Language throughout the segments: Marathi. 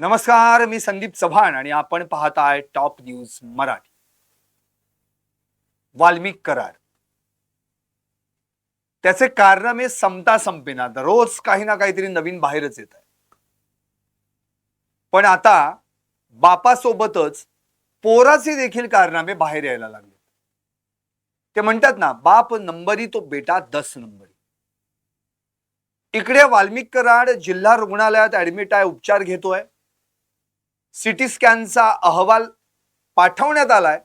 नमस्कार, मी संदीप चव्हाण आणि आपण पाहताय टॉप न्यूज मराठी. वाल्मिक करार त्याचे कारनामे संपता संपेना, रोज काही ना काहीतरी नवीन बाहेरच येत आहे. पण आता बापासोबतच पोराचे देखील कारनामे बाहेर यायला लागले. ते म्हणतात ना, बाप नंबरी तो बेटा 10 नंबरी. इकडे वाल्मिक कराड जिल्हा रुग्णालयात ऍडमिट आहे, उपचार घेतोय. सिटी स्कॅनचा अहवाल पाठवण्यात आलाय,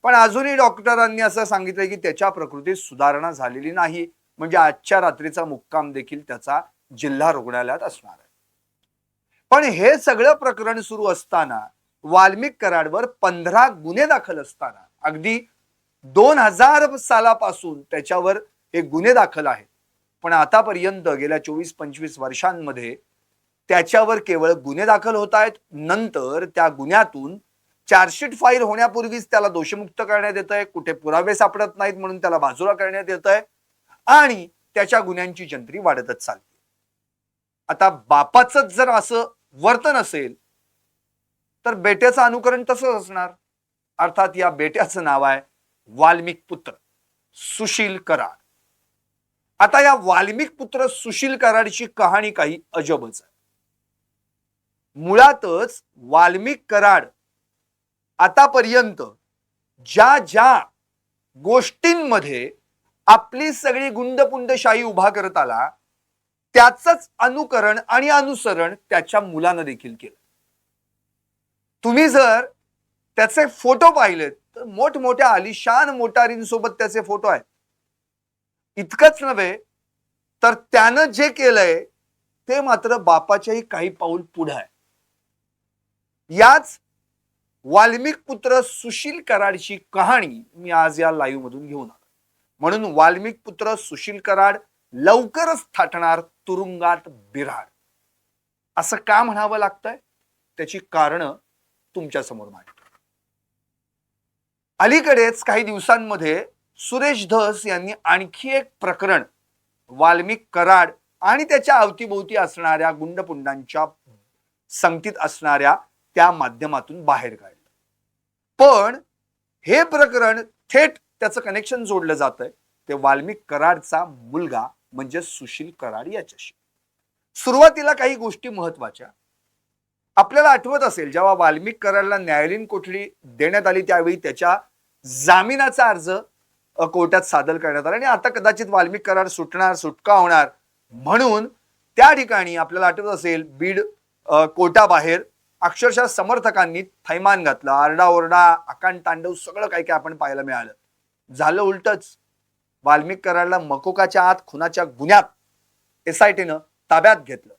पण अजूनही डॉक्टरांनी असं सांगितलंय की त्याच्या प्रकृतीत सुधारणा झालेली नाही. म्हणजे आजच्या रात्रीचा मुक्काम देखील त्याचा जिल्हा रुग्णालयात असणार आहे. पण हे सगळं प्रकरण सुरू असताना वाल्मिक कराडवर 15 गुन्हे दाखल असताना अगदी 2000 सालापासून त्याच्यावर हे गुन्हे दाखल आहेत. पण आतापर्यंत गेल्या 24-25 वर्षांमध्ये त्याच्यावर केवळ गुन्हे दाखल होत आहेत. नंतर त्या गुन्ह्यातून चार्जशीट फाईल होण्यापूर्वीच त्याला दोषमुक्त करण्यात येत आहे. कुठे पुरावे सापडत नाहीत म्हणून त्याला बाजूला करण्यात येत आहे आणि त्याच्या गुन्ह्यांची जंत्री वाढतच चालते. आता बापाचंच जर असं वर्तन असेल तर बेट्याचं अनुकरण तसंच असणार. अर्थात या बेट्याचं नाव आहे वाल्मिक पुत्र सुशील कराड. आता या वाल्मिक पुत्र सुशील कराडची कहाणी काही अजबच आहे. मुळातच वाल्मिक कराड आतापर्यंत ज्या ज्या गोष्टींमध्ये आपली सगळी गुंडपुंडशाही उभा करत आला त्याचंच अनुकरण आणि अनुसरण त्याच्या मुलानं देखील केलं. तुम्ही जर त्याचे फोटो पाहिलेत तर मोठमोठ्या आलिशान मोटारींसोबत त्याचे फोटो आहेत. इतकंच नव्हे तर त्यानं जे केलंय ते मात्र बापाच्याही काही पाऊल पुढे आहे. याच वाल्मिक पुत्र सुशील कराडची कहाणी मी आज या लाईव्ह मधून घेऊन आलो. म्हणून वाल्मिक पुत्र सुशील कराड लवकरच थाटणार तुरुंगात बिराड, असं का म्हणावं लागतंय त्याची कारण तुमच्या समोर मांडतो. अलीकडेच काही दिवसांमध्ये सुरेश धस यांनी आणखी एक प्रकरण वाल्मिक कराड आणि त्याच्या अवतीभोवती असणाऱ्या गुंडपुंडांच्या संगतीत असणाऱ्या त्या माध्यमातून बाहेर काढलं. पण हे प्रकरण थेट त्याचं कनेक्शन जोडलं जातंय ते वाल्मिक कराडचा मुलगा म्हणजे सुशील कराड याच्याशी. सुरुवातीला काही गोष्टी महत्वाच्या. आपल्याला आठवत असेल जेव्हा वाल्मिक कराडला न्यायालयीन कोठडी देण्यात आली त्यावेळी त्याच्या जामिनाचा अर्ज कोर्टात सादर करण्यात आला आणि आता कदाचित वाल्मिक कराड सुटका होणार म्हणून त्या ठिकाणी आपल्याला आठवत असेल बीड कोर्टाबाहेर अक्षरशः समर्थकांनी थैमान घातलं, आरडाओरडा, आकांड तांडव सगळं काही काही आपण पाहायला मिळालं. झालं उलटच. वाल्मिक कराडला मकोकाच्या आत खुनाच्या गुन्ह्यात SITनं ताब्यात घेतलं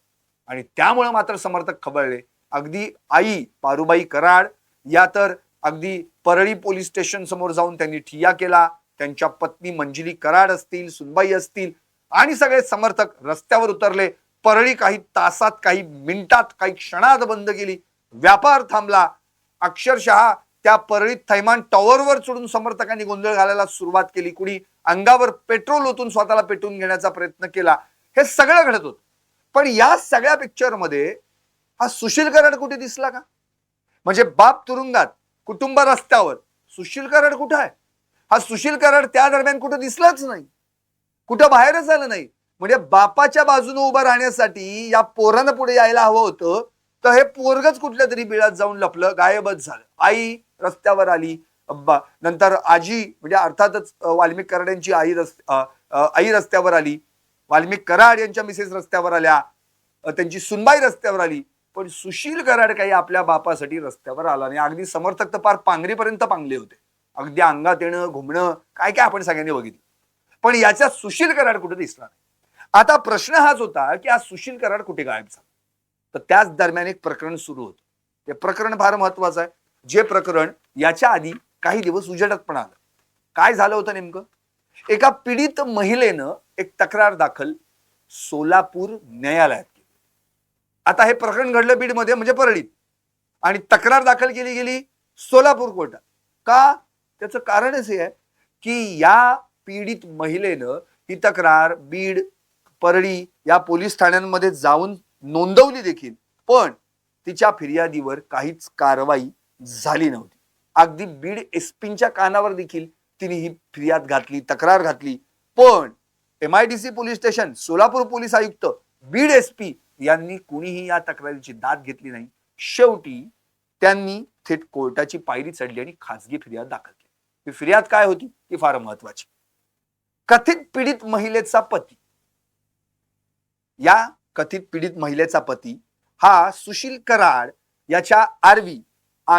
आणि त्यामुळे मात्र समर्थक खबळले. अगदी आई पारुबाई कराड या तर अगदी परळी पोलीस स्टेशन समोर जाऊन त्यांनी ठिय्या केला. त्यांच्या पत्नी मंजिली कराड असतील, सुनबाई असतील आणि सगळे समर्थक रस्त्यावर उतरले. परळी काही तासात, काही मिनिटात, काही क्षणात बंद केली. व्यापार थांबला. अक्षरशः त्या परळीत थैमान टॉवरवर चढून समर्थकांनी गोंधळ घालायला सुरुवात केली. कुणी अंगावर पेट्रोल ओतून स्वतःला पेटवून घेण्याचा प्रयत्न केला. हे सगळं घडत होतं. पण या सगळ्या पिक्चरमध्ये हा सुशील कराड कुठे दिसला का? म्हणजे बाप तुरुंगात, कुटुंब रस्त्यावर, सुशील कराड कुठे आहे? हा सुशील कराड त्या दरम्यान कुठे दिसलाच नाही, कुठं बाहेरच आलं नाही. म्हणजे बापाच्या बाजूने उभं राहण्यासाठी या पोरानं पुढे यायला हवं होतं, तर हे पोरगच कुठल्या तरी बिळात जाऊन लपलं, गायबच झालं. आई रस्त्यावर आली, नंतर आजी म्हणजे अर्थातच वाल्मिक कराड यांची आई रस्त्यावर आली, वाल्मिक कराड यांच्या मिसेस रस्त्यावर आल्या, त्यांची सुनबाई रस्त्यावर आली. पण सुशील कराड काही आपल्या बापासाठी रस्त्यावर आला नाही. अगदी समर्थक तर पार पांगरीपर्यंत पांगले होते. अगदी अंगात येणं, घुमणं, काय काय आपण सगळ्यांनी बघितलं. पण याच्यात सुशील कराड कुठे दिसला नाही. आता प्रश्न हाच होता की आज सुशील कराड कुठे गायब झाला. तर त्याच दरम्यान एक प्रकरण सुरू होतं. ते प्रकरण फार महत्वाचं आहे. जे प्रकरण याच्या आधी काही दिवस उजेडात पण आलं. काय झालं होतं नेमकं? एका पीडित महिलेनं एक तक्रार दाखल सोलापूर न्यायालयात केली. आता हे प्रकरण घडलं बीडमध्ये म्हणजे परळीत आणि तक्रार दाखल केली गेली सोलापूर कोर्टात. का? त्याचं कारणच हे आहे की या पीडित महिलेनं ही तक्रार बीड, परळी या पोलीस ठाण्यांमध्ये जाऊन नोंदवली देखील. पण तिच्या फिर्यादीवर काहीच कारवाई झाली नव्हती. अगदी बीड एसपींच्या कानावर देखील तिने ही फिर्याद घातली, तक्रार घातली, पण MIDC police station, Solapur police आयुक्त, बीड एसपी यांनी कुणीही या तक्रारीची दाद घेतली नाही. शेवटी त्यांनी थेट कोर्टाची पायरी चढली आणि खासगी फिर्याद दाखल केली. ही फिर्याद काय होती ती फार महत्वाची. कथित पीडित महिलेचा पती, या कथित पीडित महिलेचा पती हा सुशील कराड याच्या आरवी,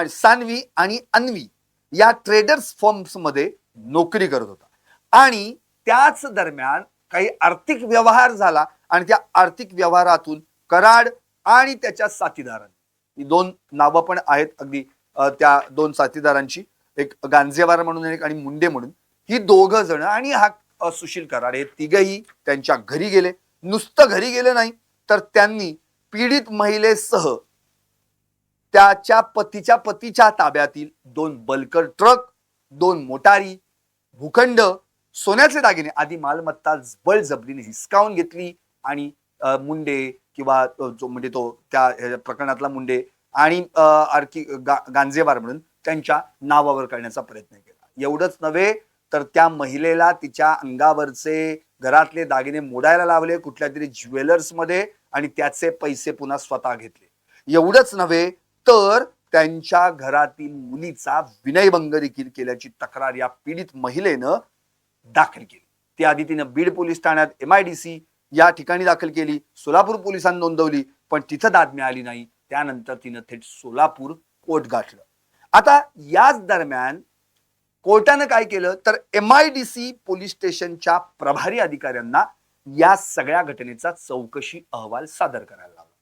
सानवी आणि अन्वी या ट्रेडर्स फर्म्स मध्ये नोकरी करत होता आणि त्याच दरम्यान काही आर्थिक व्यवहार झाला आणि त्या आर्थिक व्यवहारातून कराड आणि त्याच्या साथीदारांनी, ही दोन नावं पण आहेत अगदी त्या दोन साथीदारांची, एक गांजेवार म्हणून एक आणि मुंडे म्हणून, ही दोघं जण आणि हा सुशील कराड हे तिघही त्यांच्या घरी गेले. नुसतं घरी गेले नाही तर त्यांनी पीडित महिलेसह त्याच्या पतीच्या ताब्यातील 2 बल्कर ट्रक, 2 मोटारी, भूखंड, सोन्याचे दागिने आदी मालमत्ता बळजबरीने हिसकावून घेतली आणि मुंडे किंवा जो म्हणजे तो त्या प्रकरणातला मुंडे आणि गांजेवार म्हणून त्यांच्या नावावर करण्याचा प्रयत्न केला. एवढंच नव्हे तर त्या महिलेला तिच्या अंगावरचे घरातले दागिने मोडायला लावले कुठल्या तरी ज्वेलर्स मध्ये आणि त्याचे पैसे पुन्हा स्वतः घेतले. एवढंच नव्हे तर त्यांच्या घरातील मुलीचा विनयभंग देखील केल्याची तक्रार या पीडित महिलेनं दाखल केली. ती आधी तिनं बीड पोलीस ठाण्यात MIDC या ठिकाणी दाखल केली, सोलापूर पोलिसांनी नोंदवली, पण तिथं दाद मिळाली नाही. त्यानंतर तिनं थेट सोलापूर कोर्ट गाठलं. आता याच दरम्यान कोर्टानं काय केलं तर MIDC पोलीस स्टेशनच्या प्रभारी अधिकाऱ्यांना या सगळ्या घटनेचा चौकशी अहवाल सादर करायला लावला.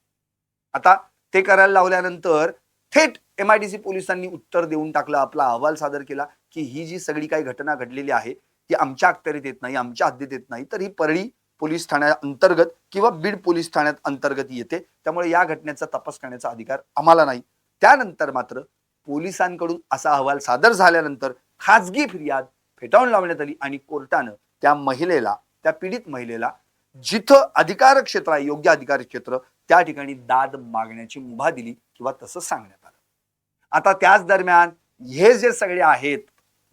आता ते करायला लावल्यानंतर थेट MIDC पोलिसांनी उत्तर देऊन टाकलं, आपला अहवाल सादर केला की ही जी सगळी काही घटना घडलेली आहे ती आमच्या अखत्यारीत येत नाही, आमच्या हद्दीत येत नाही, तर ही परळी पोलीस ठाण्या अंतर्गत किंवा बीड पोलीस ठाण्यात अंतर्गत येते, त्यामुळे या घटनेचा तपास करण्याचा अधिकार आम्हाला नाही. त्यानंतर मात्र पोलिसांकडून असा अहवाल सादर झाल्यानंतर खासगी फिर्याद फेटाळून लावण्यात आली आणि कोर्टानं त्या महिलेला, त्या पीडित महिलेला जिथं अधिकार क्षेत्र आहे, योग्य अधिकार क्षेत्र, त्या ठिकाणी दाद मागण्याची मुभा दिली किंवा तसं सांगण्यात आलं. आता त्याच दरम्यान हे जे सगळे आहेत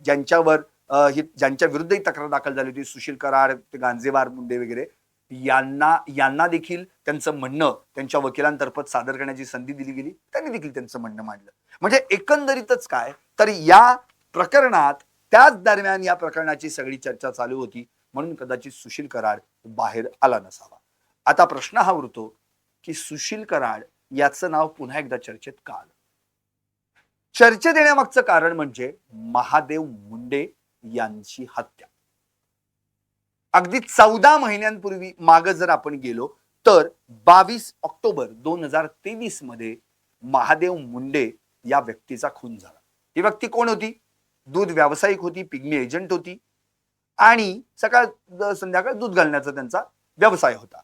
ज्यांच्यावर ज्यांच्या विरुद्ध ही तक्रार दाखल झाली होती, सुशील कराड, गांजेवार, मुंडे वगैरे, यांना देखील त्यांचं म्हणणं त्यांच्या वकिलांतर्फे सादर करण्याची संधी दिली गेली. त्यांनी देखील त्यांचं म्हणणं मांडलं. म्हणजे एकंदरीतच काय तर या प्रकरणात त्याच दरम्यान या प्रकरणाची सगळी चर्चा चालू होती, म्हणून कदाचित सुशील कराड बाहेर आला नसावा. आता प्रश्न हा उरतो की सुशील कराड याचं नाव पुन्हा एकदा चर्चेत का आलं? चर्चेत येण्यामागचं कारण म्हणजे महादेव मुंडे यांची हत्या. अगदी 14 महिन्यांपूर्वी माग जर आपण गेलो तर 22 ऑक्टोबर 2023 मध्ये महादेव मुंडे या व्यक्तीचा खून झाला. ही व्यक्ती कोण होती? दूध व्यावसायिक होती, पिग्मी एजंट होती आणि सकाळ संध्याकाळ दूध घालण्याचा त्यांचा व्यवसाय होता.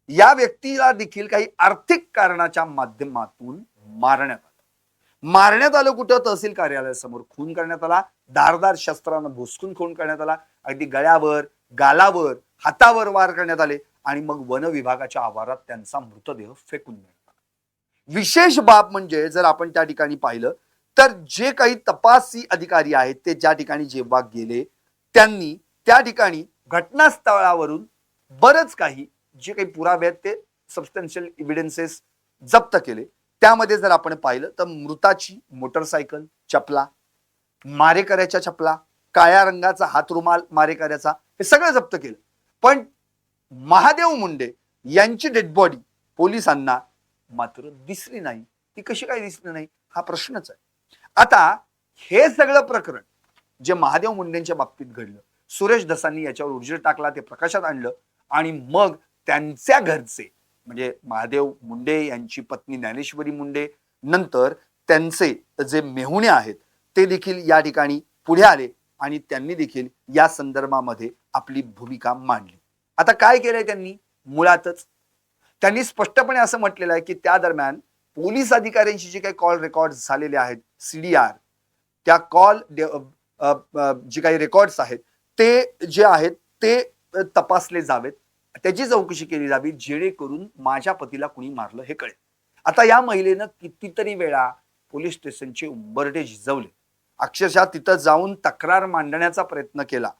या व्यक्तीला देखील काही आर्थिक कारणाच्या माध्यमातून मारण्यात आलं. कुठं? तहसील कार्यालयासमोर खून करण्यात आला. धारदार शस्त्रानं भोसकून खून करण्यात आला. अगदी गळ्यावर, गालावर, हातावर वार करण्यात आले आणि मग वन विभागाच्या आवारात त्यांचा मृतदेह फेकून देण्यात आला. विशेष बाब म्हणजे जर आपण त्या ठिकाणी पाहिलं तर जे काही तपासी अधिकारी आहेत ते ज्या ठिकाणी जेव्हा गेले त्यांनी त्या ठिकाणी घटनास्थळावरून बरंच काही जे काही पुरावे आहेत ते सबस्टन्शियल एव्हिडन्सेस जप्त केले. त्यामध्ये जर आपण पाहिलं तर मृताची मोटरसायकल, चपला, मारेकऱ्याच्या चपला, काळ्या रंगाचा हातरुमाल मारेकऱ्याचा, हे सगळं जप्त केलं. पण महादेव मुंडे यांची डेड बॉडी पोलिसांना मात्र दिसली नाही. ती कशी काय दिसली नाही हा प्रश्नच आहे. आता हे सगळं प्रकरण जे महादेव मुंडेंच्या बाबतीत घडलं, सुरेश धसांनी याच्यावर उजेड टाकला, ते प्रकाशात आणलं आणि मग त्यांच्या घरचे म्हणजे महादेव मुंडे यांची पत्नी ज्ञानेश्वरी मुंडे, नंतर त्यांचे जे मेहुणे आहेत ते देखील या ठिकाणी पुढे आले आणि त्यांनी देखील या संदर्भामध्ये आपली भूमिका मांडली. आता काय केलंय त्यांनी? मुळातच त्यांनी स्पष्टपणे असं म्हटलेलं आहे की त्या दरम्यान पोलीस अधिकाऱ्यांशी जे काही कॉल रेकॉर्ड झालेले आहेत, CDR, त्या कॉल जे काही रेकॉर्ड्स आहेत ते जे आहेत ते तपासले जावेत, त्याची चौकशी केली जावी जेणेकरून माझ्या पतीला कुणी मारलं हे कळेल. आता या महिलेनं कितीतरी वेळा पोलीस स्टेशनचे उंबरठे झिजवले, अक्षरशः तिथं जाऊन तक्रार मांडण्याचा प्रयत्न केला.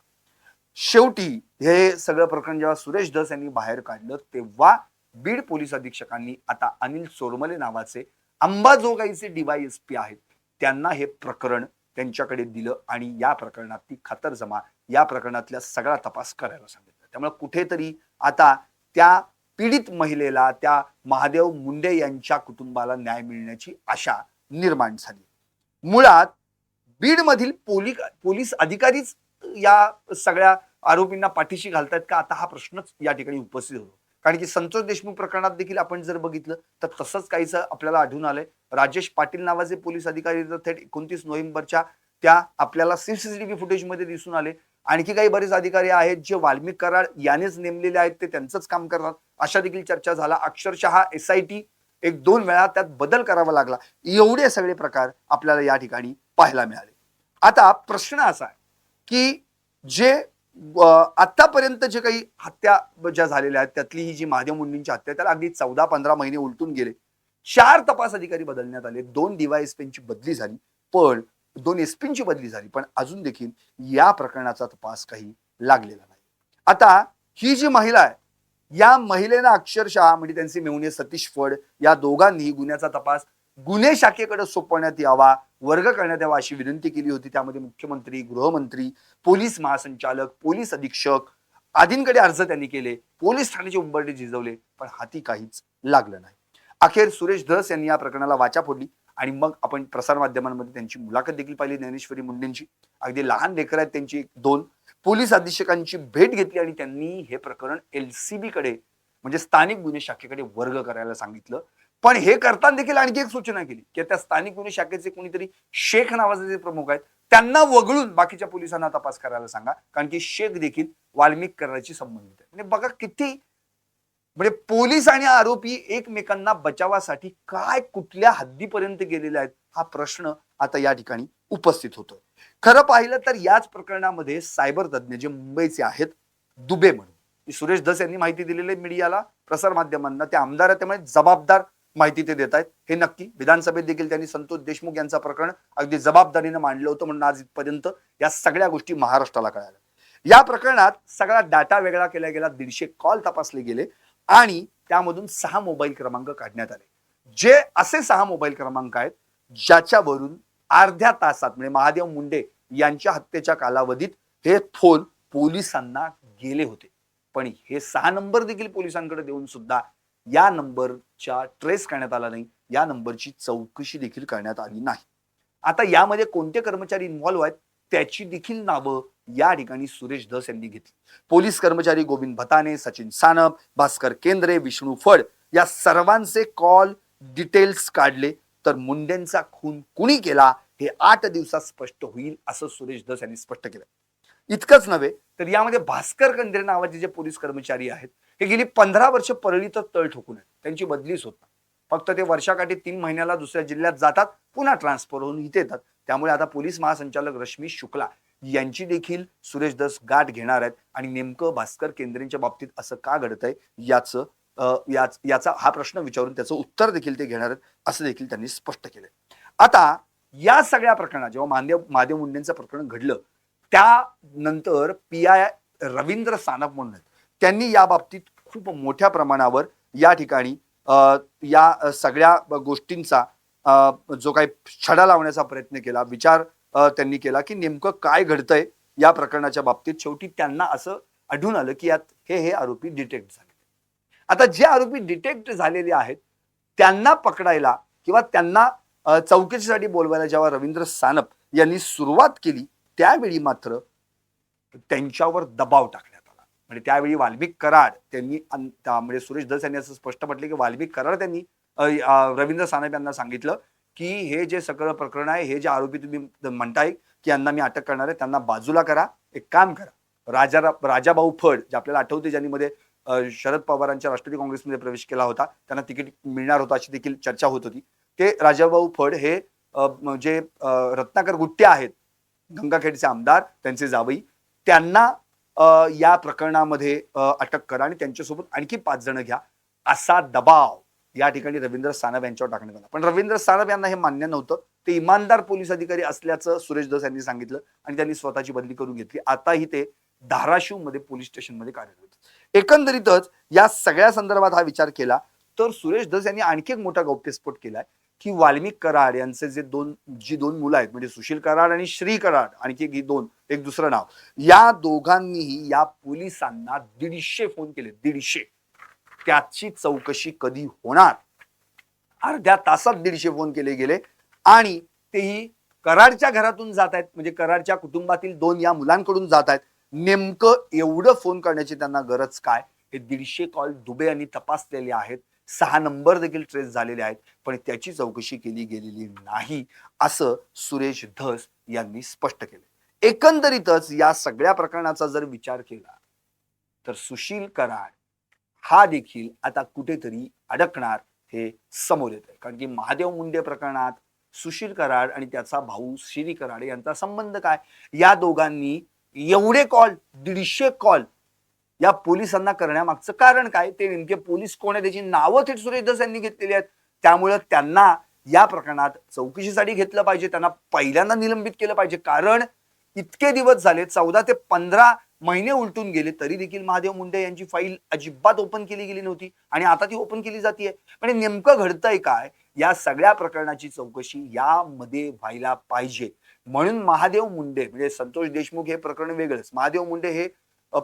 शेवटी हे सगळं प्रकरण जेव्हा सुरेश धस यांनी बाहेर काढलं तेव्हा बीड पोलीस अधीक्षकांनी आता अनिल चोरमले नावाचे अंबाजोगाईचे DYSP आहेत त्यांना हे प्रकरण त्यांच्याकडे दिलं आणि या प्रकरणातली खातरजमा या प्रकरणातल्या सगळा तपास करायला सांगितलं. त्यामुळे कुठेतरी आता त्या पीडित महिलेला, त्या महादेव मुंडे यांच्या कुटुंबाला न्याय मिळण्याची आशा निर्माण झाली. मुळात बीडमधील पोलीस अधिकारीच या सगळ्या आरोपींना पाठीशी घालतायत का, आता हा प्रश्नच या ठिकाणी उपस्थित होतो. कारण की संतोष देशमुख प्रकरणात देखील आपण जर बघितलं तर तसंच काहीच आपल्याला आढळून आलंय. राजेश पाटील नावाचे पोलीस अधिकारी तर थेट 29 नोव्हेंबरच्या त्या आपल्याला CCTV फुटेजमध्ये दिसून आले. आणखी काही बरेच अधिकारी आहेत जे वाल्मिक कराड यानेच नेमलेले आहेत, ते त्यांचंच काम करतात अशा देखील चर्चा झाला. अक्षरशः SIT 1-2 वेळा त्यात बदल करावा लागला. एवढे सगळे प्रकार आपल्याला या ठिकाणी पाहायला मिळाले. आता प्रश्न असा आहे की जे आतापर्यंत जे काही हत्या ज्या झालेल्या आहेत त्यातली ही जी महादेव मुंडेंची हत्या त्याला अगदी 14-15 महिने उलटून गेले. 4 तपास अधिकारी बदलण्यात आले, 2 DYSPंची बदली झाली, पण 2 SPंची बदली झाली, पण अजून देखील या प्रकरणाचा तपास काही लागलेला नाही. आता ही जी महिला आहे या महिलेनं अक्षरशः म्हणजे त्यांचे मेहुणे सतीश फड या दोघांनी गुन्ह्याचा तपास गुन्हे शाखेकडे सोपवण्यात यावा, वर्ग करण्यात यावा अशी विनंती केली होती. त्यामध्ये मुख्यमंत्री, गृहमंत्री, पोलीस महासंचालक, पोलीस अधीक्षक आदींकडे अर्ज त्यांनी केले, पोलीस ठाण्याचे उंबरठे झिजवले, पण हाती काहीच लागलं नाही. अखेर सुरेश धस यांनी या प्रकरणाला वाचा फोडली आणि मग आपण प्रसारमाध्यमांमध्ये त्यांची मुलाखत देखील पाहिली. ज्ञानेश्वरी मुंडेंची अगदी लहान लेकर आहेत त्यांची 2 पोलीस अधीक्षकांची भेट घेतली आणि त्यांनी हे प्रकरण LCB कडे म्हणजे स्थानिक गुन्हे शाखेकडे वर्ग करायला सांगितलं. पण हे करताना देखील आणखी एक सूचना केली की त्या स्थानिक गुन्हे शाखेचे कोणीतरी शेख नावाचे जे प्रमुख आहेत त्यांना वगळून बाकीच्या पोलिसांना तपास करायला सांगा, कारण की शेख देखील वाल्मिक करायची संबंधित आहे. म्हणजे बघा किती म्हणजे पोलीस आणि आरोपी एकमेकांना बचावासाठी काय कुठल्या हद्दीपर्यंत गेलेले आहेत हा प्रश्न आता या ठिकाणी उपस्थित होतोय. खरं पाहिलं तर याच प्रकरणामध्ये सायबर तज्ञ जे मुंबईचे आहेत दुबे म्हणून सुरेश धस यांनी माहिती दिलेली मीडियाला, प्रसार माध्यमांना, ते आमदार आहेत त्यामुळे जबाबदार माहिती ते देत आहेत हे नक्की. विधानसभेत देखील त्यांनी संतोष देशमुख यांचं प्रकरण अगदी जबाबदारीने मांडलं होतं, म्हणून आज इथपर्यंत या सगळ्या गोष्टी महाराष्ट्राला कळाल्या. या प्रकरणात सगळा डाटा वेगळा केला गेला, 150 कॉल तपासले गेले आणि त्यामधून 6 मोबाईल क्रमांक काढण्यात आले. जे असे 6 मोबाईल क्रमांक आहेत ज्याच्यावरून अर्ध्या तासात म्हणजे महादेव मुंडे यांच्या हत्येच्या कालावधीत हे फोन पोलिसांना गेले होते. पण हे 6 नंबर देखील पोलिसांकडे देऊन सुद्धा या नंबरच्या ट्रेस करण्यात आला नाही, या नंबरची चौकशी देखील करण्यात आली नाही. आता यामध्ये कोणते कर्मचारी इन्व्हॉल्व्ह आहेत त्याची देखील नावं या ठिकाणी सुरेश धस यांनी घेतली. पोलीस कर्मचारी गोविंद भताने, सचिन सानप, भास्कर केंद्रे, विष्णू फड या सर्वांचे कॉल डिटेल्स काढले, तर मुंडेंचा खून कुणी केला हे 8 दिवसात स्पष्ट होईल असं सुरेश धस यांनी स्पष्ट केलं. इतकंच नव्हे तर यामध्ये भास्कर केंद्रे नावाचे जे पोलीस कर्मचारी आहेत हे गेली 15 वर्ष परळीत तळ ठोकून आहेत, त्यांची बदलीच होत नाही. फक्त ते वर्षाकाठी 3 महिन्याला दुसऱ्या जिल्ह्यात जातात, पुन्हा ट्रान्सफर होऊन इथे येतात. त्यामुळे आता पोलीस महासंचालक रश्मी शुक्ला यांची देखील सुरेश धस गाठ घेणार आहेत आणि नेमकं भास्कर केंद्रेंच्या बाबतीत असं का घडतंय याचा हा प्रश्न विचारून त्याचं उत्तर देखील ते घेणार आहेत असं देखील त्यांनी स्पष्ट केलंय. आता या सगळ्या प्रकरणात जेव्हा महादेव मुंडेंचं प्रकरण घडलं त्यानंतर PI रवींद्र सानप म्हणून त्यांनी या बाबतीत खूप मोठ्या प्रमाणावर या ठिकाणी या सगळ्या गोष्टींचा जो काही छडा लावण्याचा प्रयत्न केला, विचार त्यांनी केला की नेमकं काय घडतंय या प्रकरणाच्या बाबतीत. शेवटी त्यांना असं आढळून आलं की यात हे आरोपी डिटेक्ट झाले. आता जे आरोपी डिटेक्ट झालेले आहेत त्यांना पकडायला किंवा त्यांना चौकशीसाठी बोलवायला जेव्हा रवींद्र सानप यांनी सुरुवात केली त्यावेळी मात्र त्यांच्यावर दबाव टाकण्यात आला. म्हणजे त्यावेळी वाल्मिक कराड त्यांनी म्हणजे सुरेश धस यांनी असं स्पष्ट म्हटले की वाल्मिक कराड त्यांनी रवींद्र सानप यांना सांगितलं की हे जे सगळं प्रकरण आहे, हे जे आरोपी तुम्ही म्हणताय की यांना मी अटक करणार आहे त्यांना बाजूला करा, एक काम करा. राजाभाऊ फड जे आपल्याला आठवते ज्यांनी मध्ये शरद पवारांच्या राष्ट्रवादी काँग्रेसमध्ये प्रवेश केला होता, त्यांना तिकीट मिळणार होतं अशी देखील चर्चा होत होती. ते राजाभाऊ फड हे जे रत्नाकर गुट्टे आहेत गंगाखेडचे आमदार, त्यांचे जावई, त्यांना या प्रकरणामध्ये अटक करा आणि त्यांच्यासोबत आणखी 5 जण घ्या असा दबाव या ठिकाणी रवींद्र सानप यांच्यावर टाकण्यात आला. पण रवींद्र सानप यांना हे मान्य नव्हतं. ते इमानदार पोलीस अधिकारी असल्याचं सुरेश धस यांनी सांगितलं आणि त्यांनी स्वतःची बदली करून घेतली. आताही ते धाराशिव मध्ये पोलीस स्टेशनमध्ये कार्यरत. एकंदरीतच या सगळ्या संदर्भात हा विचार केला तर सुरेश धस यांनी आणखी एक मोठा गौप्यस्फोट केलाय की वाल्मिक कराड यांचे जी दोन मुलं आहेत म्हणजे सुशील कराड आणि श्री कराड, आणखी एक दुसरं नाव, या दोघांनीही या पोलिसांना 150 फोन केले. 150. त्याची चौकशी कधी होणार? अर्ध्या तासात 150 फोन केले गेले आणि तेही कराडच्या घरातून जात आहेत, म्हणजे कराडच्या कुटुंबातील 2 या मुलांकडून जात आहेत. नेमकं एवढं फोन करण्याची त्यांना गरज काय? हे 150 कॉल दुबे यांनी तपासलेले आहेत. 6 नंबर देखील ट्रेस झालेले आहेत, पण त्याची चौकशी केली गेलेली नाही असं सुरेश धस यांनी स्पष्ट केलं. एकंदरीतच या सगळ्या प्रकरणाचा जर विचार केला तर सुशील कराड हा देखील आता कुठेतरी अडकणार हे समोर येत आहे. कारण की महादेव मुंडे प्रकरणात सुशील कराड आणि त्याचा भाऊ श्री कराड यांचा संबंध काय? या दोघांनी एवढे कॉल, 150 कॉल या पोलिसांना करण्यामागचं कारण काय? ते नेमके पोलीस कोण आहे त्याची नावं थेट सुरेश धस यांनी घेतलेली आहेत. त्यामुळे त्यांना या प्रकरणात चौकशीसाठी घेतलं पाहिजे, त्यांना पहिल्यांदा निलंबित केलं पाहिजे. कारण इतके दिवस झाले, 14 ते 15 महिने उलटून गेले, तरी देखील महादेव मुंडे यांची फाईल अजिबात ओपन केली गेली नव्हती आणि आता ती ओपन केली जाते. म्हणजे नेमकं घडतंय काय? या सगळ्या प्रकरणाची चौकशी यामध्ये व्हायला पाहिजे. म्हणून महादेव मुंडे म्हणजे संतोष देशमुख हे प्रकरण वेगळंच. महादेव मुंडे हे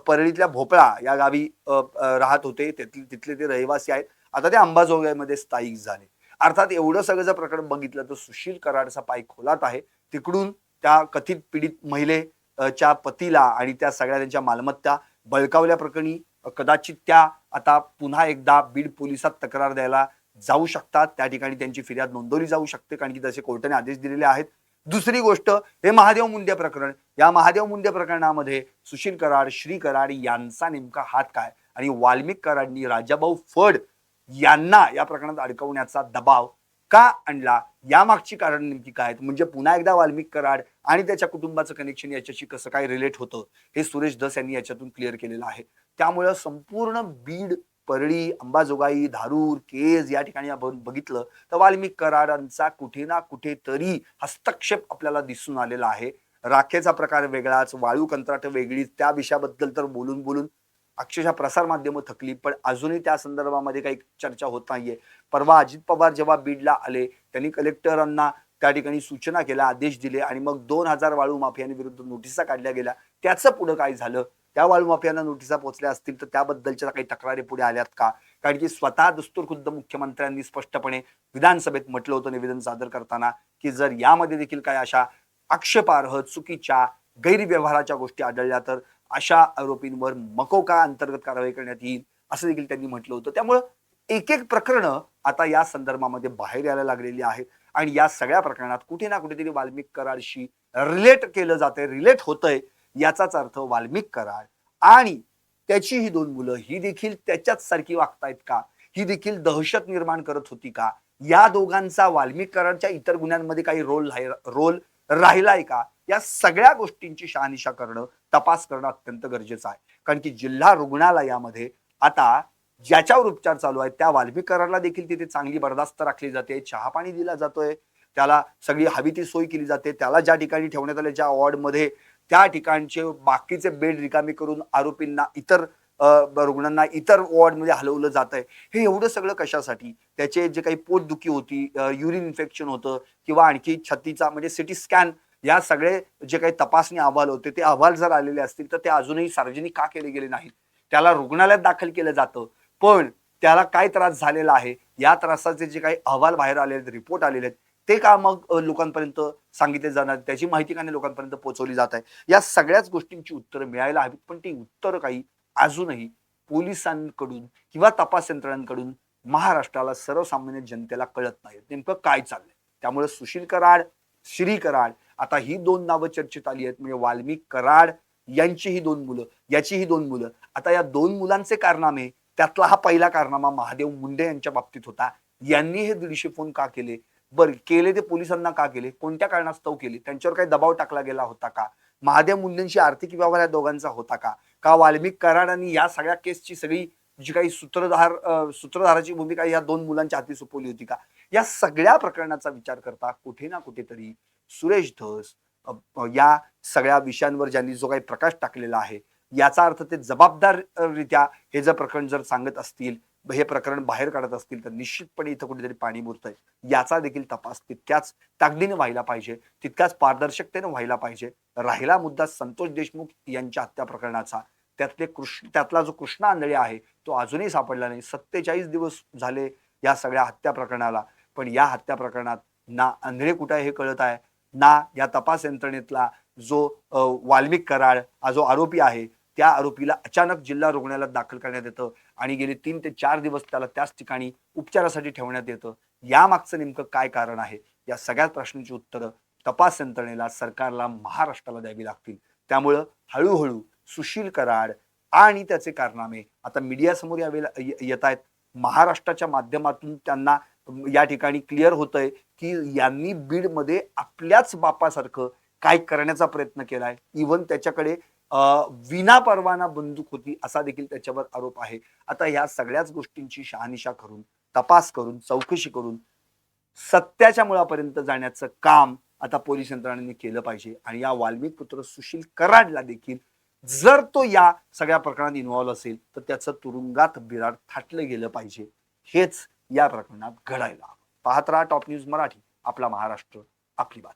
परळीतल्या भोपळा या गावी राहत होते, तिथले ते रहिवासी आहेत. आता ते अंबाजोगाईमध्ये स्थायिक झाले. अर्थात एवढं सगळं जर प्रकरण बघितलं तर सुशील कराडचा पाय खोलात आहे. तिकडून त्या कथित पीडित महिलेच्या पतीला आणि त्या सगळ्या त्यांच्या मालमत्ता बळकावल्या प्रकरणी कदाचित त्या आता पुन्हा एकदा बीड पोलिसात तक्रार द्यायला जाऊ शकतात. त्या ठिकाणी त्यांची फिर्याद नोंदवली जाऊ शकते कारण की तसे कोर्टाने आदेश दिलेले आहेत. दुसरी गोष्ट, हे महादेव मुंडे प्रकरण, या महादेव मुंडे प्रकरणामध्ये सुशील कराड, श्री कराड यांचा नेमका हात काय आणि वाल्मिक कराडनी राजाभाऊ फड यांना या प्रकरणात अडकवण्याचा दबाव का आणला, यामागची कारण नेमकी काय? म्हणजे पुन्हा एकदा वाल्मिक कराड आणि त्याच्या कुटुंबाचं कनेक्शन याच्याशी कसं काय रिलेट होतं हे सुरेश धस यांनी याच्यातून क्लिअर केलेलं आहे. त्यामुळं संपूर्ण बीड, परळी, अंबाजोगाई, धारूर, केज या ठिकाणी आपण बघितलं तर वाल्मिक कराडांचा कुठे ना कुठेतरी हस्तक्षेप आपल्याला दिसून आलेला आहे. राखेचा प्रकार वेगळाच, वाळू कंत्राट वेगळीच, त्या विषयाबद्दल तर बोलून बोलून अक्षरशः प्रसार माध्यमं थकली, पण अजूनही त्या संदर्भामध्ये काही चर्चा होत नाहीये. परवा अजित पवार जेव्हा बीडला आले त्यांनी कलेक्टरांना त्या ठिकाणी सूचना केल्या, आदेश दिले आणि मग 2000 वाळू माफियांविरुद्ध नोटिसा काढल्या गेल्या. त्याचं पुढे काय झालं? त्या वाळू माफियांना नोटिसा पोहोचल्या असतील तर त्याबद्दलच्या काही तक्रारी पुढे आल्यात का? कारण की स्वतः दस्तूरखुद्द मुख्यमंत्र्यांनी स्पष्टपणे विधानसभेत म्हटलं होतं निवेदन सादर करताना की जर यामध्ये देखील काय अशा आक्षेपार्ह, चुकीच्या, गैरव्यवहाराच्या गोष्टी आढळल्या तर अशा आरोपींवर मकोका अंतर्गत कारवाई करण्यात येईल असं देखील त्यांनी म्हटलं होतं. त्यामुळं एक एक प्रकरणं आता या संदर्भामध्ये बाहेर यायला लागलेली आहेत आणि या सगळ्या प्रकरणात कुठे ना कुठेतरी वाल्मिक कराडशी रिलेट केलं जातंय, रिलेट होतंय. याचाच अर्थ वाल्मिक कराड आणि त्याची ही 2 मुलं ही देखील त्याच्याच सारखी वागतायत का? ही देखील दहशत निर्माण करत होती का? या दोघांचा वाल्मिक कराडच्या इतर गुन्ह्यांमध्ये काही रोल राहिलाय का? या सगळ्या गोष्टींची शहानिशा करणं, तपास करणं अत्यंत गरजेचं आहे. कारण की जिल्हा रुग्णालयामध्ये आता ज्याच्यावर उपचार चालू आहेत त्या वाल्मिक कराडला देखील तिथे चांगली बर्दास्त राखली जाते, चहा पाणी दिला जातोय, त्याला सगळी हवी ती सोय केली जाते. त्याला ज्या ठिकाणी ठेवण्यात आले ज्या वॉर्डमध्ये त्या ठिकाणचे बाकीचे बेड रिकामी करून आरोपींना इतर रुग्णांना इतर वॉर्डमध्ये हलवलं जात आहे. हे एवढं सगळं कशासाठी? त्याचे जे काही पोटदुखी होती, युरिन इन्फेक्शन होतं किंवा आणखी छातीचा म्हणजे सिटी स्कॅन, या सगळे जे काही तपासणी अहवाल होते ते अहवाल जर आलेले असतील तर ते अजूनही सार्वजनिक का केले गेले नाहीत? त्याला रुग्णालयात दाखल केलं जातं पण त्याला काय त्रास झालेला आहे, या त्रासाचे जे काही अहवाल बाहेर आलेले आहेत, रिपोर्ट आलेले आहेत, ते का मग लोकांपर्यंत सांगितले जाणार? त्याची माहिती का नाही लोकांपर्यंत पोहोचवली जात आहे? या सगळ्याच गोष्टींची उत्तरं मिळायला हवीत, पण ती उत्तरं काही अजूनही पोलिसांकडून किंवा तपास यंत्रणांकडून महाराष्ट्राला सर्वसामान्य जनतेला कळत नाहीत नेमकं काय चाललंय. त्यामुळे सुशील कराड, श्री कराड, आता ही 2 नावं चर्चेत आली आहेत. म्हणजे वाल्मिक कराड यांची ही 2 मुलं, याची ही 2 मुलं. आता या 2 मुलांचे कारनामे, त्यातला हा पहिला कारनामा महादेव मुंडे यांच्या बाबतीत होता. यांनी हे 150 फोन का केले? बरं केले ते पोलिसांना का केले? कोणत्या कारणास्तव केले? त्यांच्यावर काही दबाव टाकला गेला होता का? महादेव मुंडेंशी आर्थिक व्यवहार या दोघांचा होता का? का वाल्मिक कराड आणि या सगळ्या केसची सगळी जी काही सूत्रधाराची भूमिका या दोन मुलांच्या हाती सोपवली होती का? या सगळ्या प्रकरणाचा विचार करता कुठे ना कुठेतरी सुरेश धस या सगळ्या विषयांवर ज्यांनी जो काही प्रकाश टाकलेला आहे, याचा अर्थ ते जबाबदाररित्या हे जर प्रकरण जर सांगत असतील, हे प्रकरण बाहेर काढत असतील, तर निश्चितपणे इथं कुठेतरी पाणी मुरतंय. याचा देखील तपास तितक्याच ताकदीने व्हायला पाहिजे, तितक्याच पारदर्शकतेने व्हायला पाहिजे. राहिला मुद्दा संतोष देशमुख यांच्या हत्या प्रकरणाचा, त्यातला जो कृष्णा आंधळे आहे तो अजूनही सापडला नाही. 47 दिवस झाले या सगळ्या हत्या प्रकरणाला, पण या हत्या प्रकरणात ना आंधळे कुठे हे कळत आहे, ना या तपास यंत्रणेतला जो वाल्मिक कराड हा जो आरोपी आहे, त्या आरोपीला अचानक जिल्हा रुग्णालयात दाखल करण्यात येतं आणि गेले 3 ते 4 दिवस त्याला त्याच ठिकाणी उपचारासाठी ठेवण्यात येतं. यामागचं नेमकं काय कारण आहे? या सगळ्या प्रश्नांची उत्तरं तपास यंत्रणेला, सरकारला, महाराष्ट्राला द्यावी लागतील. त्यामुळं हळूहळू सुशील कराड आणि त्याचे कारनामे आता मीडियासमोर येत आहेत. महाराष्ट्राच्या माध्यमातून त्यांना या ठिकाणी क्लिअर होतंय की यांनी बीडमध्ये आपल्याच बापासारखं काय करण्याचा प्रयत्न केलाय. इव्हन त्याच्याकडे विना परवाना बंदूक होती असा देखील त्याच्यावर आरोप आहे. आता ह्या सगळ्याच गोष्टींची शहानिशा करून, तपास करून, चौकशी करून सत्याच्या मुळापर्यंत जाण्याचं काम आता पोलीस यंत्रणांनी केलं पाहिजे. आणि या वाल्मिक पुत्र सुशील कराडला देखील जर तो या सगळ्या प्रकरणात इन्व्हॉल्व असेल तर त्याचं तुरुंगात बिराड थाटलं गेलं पाहिजे. हेच या प्रकरणात घडायला हवं. पाहत राहा टॉप न्यूज मराठी, आपला महाराष्ट्र, आपली बात.